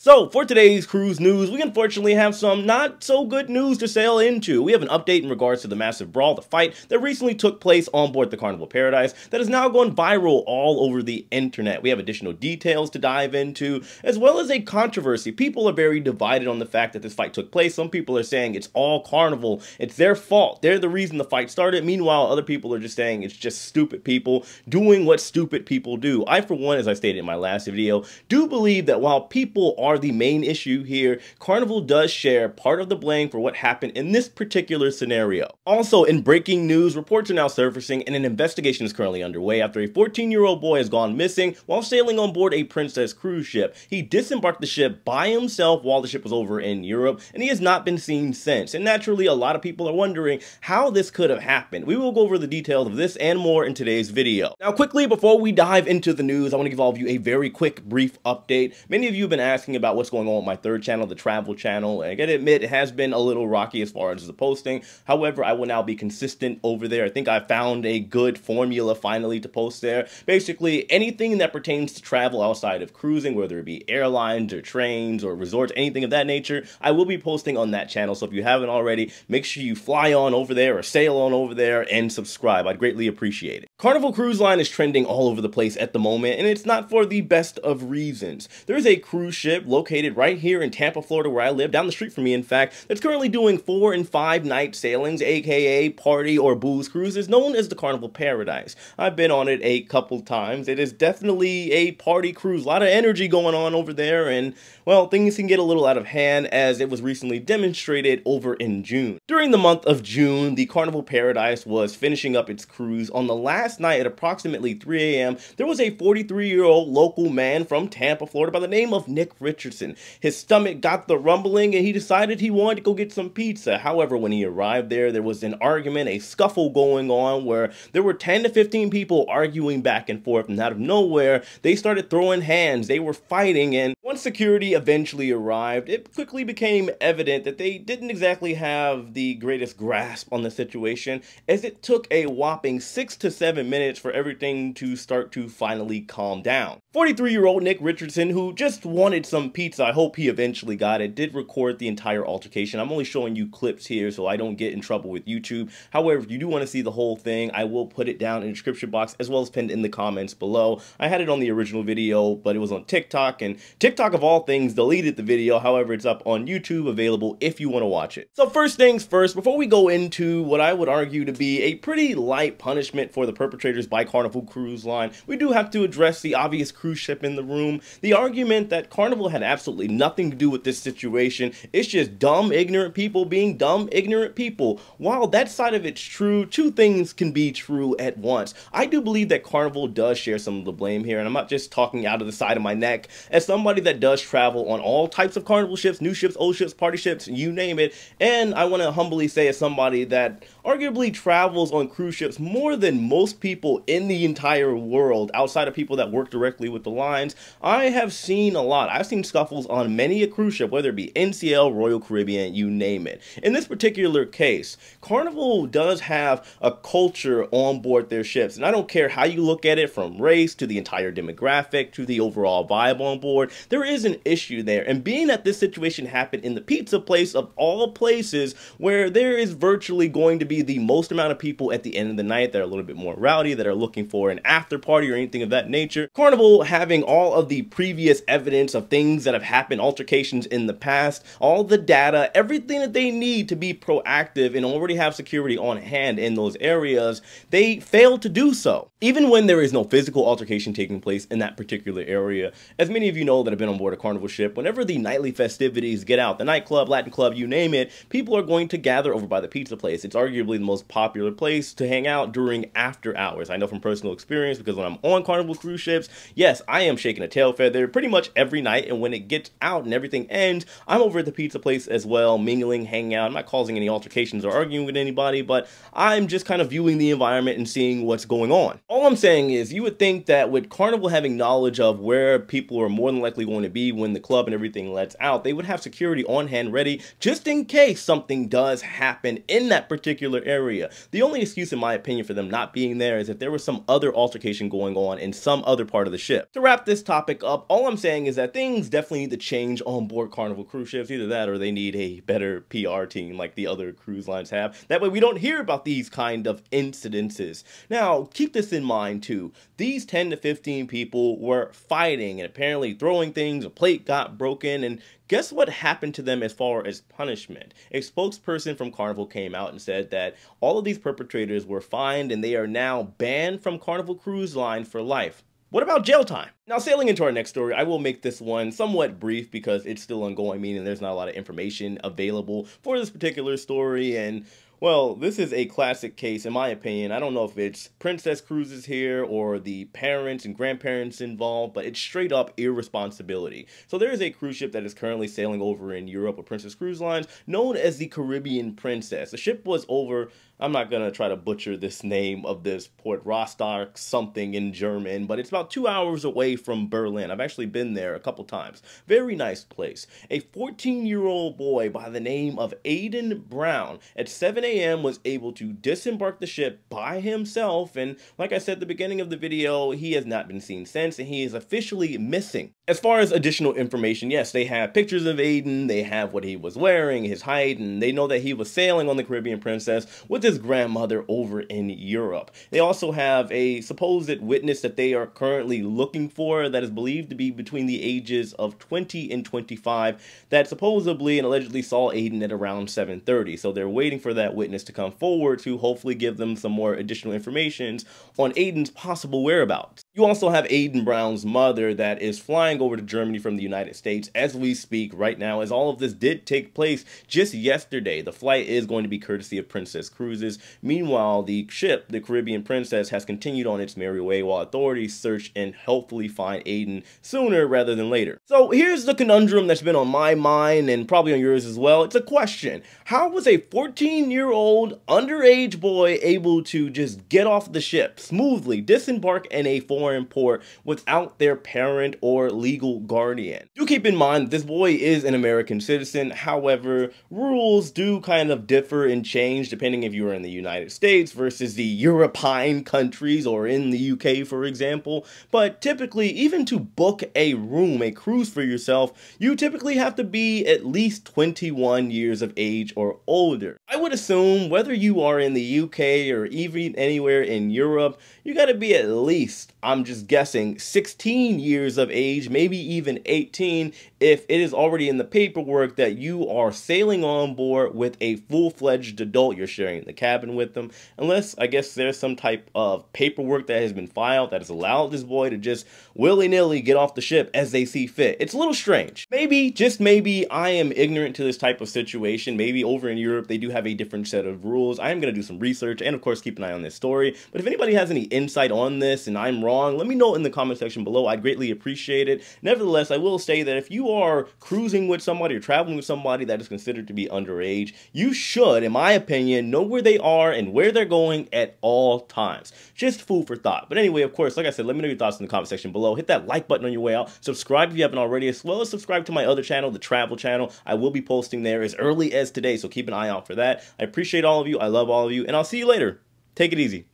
So, for today's cruise news, we unfortunately have some not so good news to sail into. We have an update in regards to the massive brawl, the fight that recently took place on board the Carnival Paradise that has now gone viral all over the internet. We have additional details to dive into, as well as a controversy. People are very divided on the fact that this fight took place. Some people are saying it's all Carnival, it's their fault, they're the reason the fight started. Meanwhile, other people are just saying it's just stupid people doing what stupid people do. I, for one, as I stated in my last video, do believe that while people are the main issue here, Carnival does share part of the blame for what happened in this particular scenario. Also, in breaking news, reports are now surfacing and an investigation is currently underway after a 14-year-old boy has gone missing while sailing on board a Princess cruise ship. He disembarked the ship by himself while the ship was over in Europe, and he has not been seen since. And naturally, a lot of people are wondering how this could have happened. We will go over the details of this and more in today's video. Now, quickly, before we dive into the news, I want to give all of you a very quick, brief update. Many of you have been asking about what's going on with my third channel, the travel channel, and I gotta admit, it has been a little rocky as far as the posting. However, I will now be consistent over there. I think I found a good formula finally to post there. Basically, anything that pertains to travel outside of cruising, whether it be airlines or trains or resorts, anything of that nature, I will be posting on that channel. So if you haven't already, make sure you fly on over there or sail on over there and subscribe. I'd greatly appreciate it. Carnival Cruise Line is trending all over the place at the moment, and it's not for the best of reasons. There's a cruise ship located right here in Tampa, Florida, where I live, down the street from me, in fact, that's currently doing 4- and 5-night sailings, aka party or booze cruises, known as the Carnival Paradise. I've been on it a couple times. It is definitely a party cruise, a lot of energy going on over there, and well, things can get a little out of hand, as it was recently demonstrated over in June. During the month of June, the Carnival Paradise was finishing up its cruise. On the last night at approximately 3 a.m., there was a 43-year-old local man from Tampa, Florida by the name of Nick Richardson. His stomach got the rumbling and he decided he wanted to go get some pizza. However, when he arrived there was an argument, a scuffle going on where there were 10 to 15 people arguing back and forth, and out of nowhere, they started throwing hands. They were fighting, and once security eventually arrived, it quickly became evident that they didn't exactly have the greatest grasp on the situation, as it took a whopping 6 to 7 minutes for everything to start to finally calm down. 43-year-old Nick Richardson, who just wanted some pizza, I hope he eventually got it, did record the entire altercation. I'm only showing you clips here so I don't get in trouble with YouTube. However, if you do want to see the whole thing, I will put it down in the description box as well as pinned in the comments below. I had it on the original video, but it was on TikTok, and TikTok of all things deleted the video. However, it's up on YouTube, available if you want to watch it. So first things first, before we go into what I would argue to be a pretty light punishment for the perpetrators by Carnival Cruise Line, we do have to address the obvious cruise ship in the room. The argument that Carnival had absolutely nothing to do with this situation. It's just dumb, ignorant people being dumb, ignorant people. While that side of it's true, two things can be true at once. I do believe that Carnival does share some of the blame here, and I'm not just talking out of the side of my neck. As somebody that does travel on all types of Carnival ships, new ships, old ships, party ships, you name it, and I want to humbly say, as somebody that arguably travels on cruise ships more than most people in the entire world, outside of people that work directly with the lines, I have seen a lot. I've seen scuffles on many a cruise ship, whether it be NCL, Royal Caribbean, you name it. In this particular case, Carnival does have a culture on board their ships, and I don't care how you look at it, from race to the entire demographic to the overall vibe on board, there is an issue there. And being that this situation happened in the pizza place of all places, where there is virtually going to be the most amount of people at the end of the night that are a little bit more rowdy, that are looking for an after party or anything of that nature, Carnival having all of the previous evidence of things that have happened, altercations in the past, all the data, everything that they need to be proactive and already have security on hand in those areas, they failed to do so. Even when there is no physical altercation taking place in that particular area, as many of you know that have been on board a Carnival ship, whenever the nightly festivities get out, the nightclub, Latin club, you name it, people are going to gather over by the pizza place. It's arguably the most popular place to hang out during after hours. I know from personal experience, because when I'm on Carnival cruise ships, yes, I am shaking a tail feather pretty much every night, and when it gets out and everything ends, I'm over at the pizza place as well, mingling, hanging out. I'm not causing any altercations or arguing with anybody, but I'm just kind of viewing the environment and seeing what's going on. All I'm saying is, you would think that with Carnival having knowledge of where people are more than likely going to be when the club and everything lets out, they would have security on hand ready just in case something does happen in that particular particular area. The only excuse, in my opinion, for them not being there is if there was some other altercation going on in some other part of the ship. To wrap this topic up, all I'm saying is that things definitely need to change on board Carnival cruise ships. Either that or they need a better PR team like the other cruise lines have. That way we don't hear about these kind of incidences. Now, keep this in mind too. These 10 to 15 people were fighting and apparently throwing things. A plate got broken, and guess what happened to them as far as punishment? A spokesperson from Carnival came out and said that all of these perpetrators were fined and they are now banned from Carnival Cruise Line for life. What about jail time? Now, sailing into our next story, I will make this one somewhat brief because it's still ongoing, meaning there's not a lot of information available for this particular story. And well, this is a classic case, in my opinion. I don't know if it's Princess Cruises here or the parents and grandparents involved, but it's straight up irresponsibility. So there is a cruise ship that is currently sailing over in Europe with Princess Cruise Lines, known as the Caribbean Princess. The ship was over, I'm not going to try to butcher this name of this port, Rostock something in German, but it's about 2 hours away from Berlin. I've actually been there a couple times. Very nice place. A 14-year-old boy by the name of Aiden Brown at 7 a.m. was able to disembark the ship by himself, and like I said at the beginning of the video, he has not been seen since, and he is officially missing. As far as additional information, yes, they have pictures of Aiden, they have what he was wearing, his height, and they know that he was sailing on the Caribbean Princess with his grandmother over in Europe. They also have a supposed witness that they are currently looking for that is believed to be between the ages of 20 and 25 that supposedly and allegedly saw Aiden at around 7:30. So they're waiting for that witness to come forward to hopefully give them some more additional information on Aiden's possible whereabouts. You also have Aiden Brown's mother that is flying over to Germany from the United States as we speak right now, as all of this did take place just yesterday. The flight is going to be courtesy of Princess Cruises. Meanwhile, the ship, the Caribbean Princess, has continued on its merry way while authorities search and hopefully find Aiden sooner rather than later. So here's the conundrum that's been on my mind and probably on yours as well. It's a question. How was a 14-year-old underage boy able to just get off the ship smoothly, disembark in a foreign port without their parent or legal guardian? Do keep in mind that this boy is an American citizen. However, rules do kind of differ and change depending if you're in the United States versus the European countries or in the UK, for example. But typically, even to book a room, a cruise for yourself, you typically have to be at least 21 years of age or older. I would assume whether you are in the UK or even anywhere in Europe, you gotta be at least, I'm just guessing, 16 years of age, maybe even 18, if it is already in the paperwork that you are sailing on board with a full-fledged adult. You're sharing the cabin with them, unless I guess there's some type of paperwork that has been filed that has allowed this boy to just willy-nilly get off the ship as they see fit. It's a little strange. Maybe, just maybe, I am ignorant to this type of situation. Maybe over in Europe they do have a different set of rules. I am going to do some research and of course keep an eye on this story. But if anybody has any insight on this and I'm wrong, let me know in the comment section below. I'd greatly appreciate it. Nevertheless, I will say that if you are cruising with somebody or traveling with somebody that is considered to be underage, you should, in my opinion, know where they are and where they're going at all times. Just food for thought. But anyway, of course, like I said, let me know your thoughts in the comment section below. Hit that like button on your way out. Subscribe if you haven't already, as well as subscribe to my other channel, the Travel channel. I will be posting there as early as today, so keep an eye out for that. I appreciate all of you. I love all of you, and I'll see you later. Take it easy.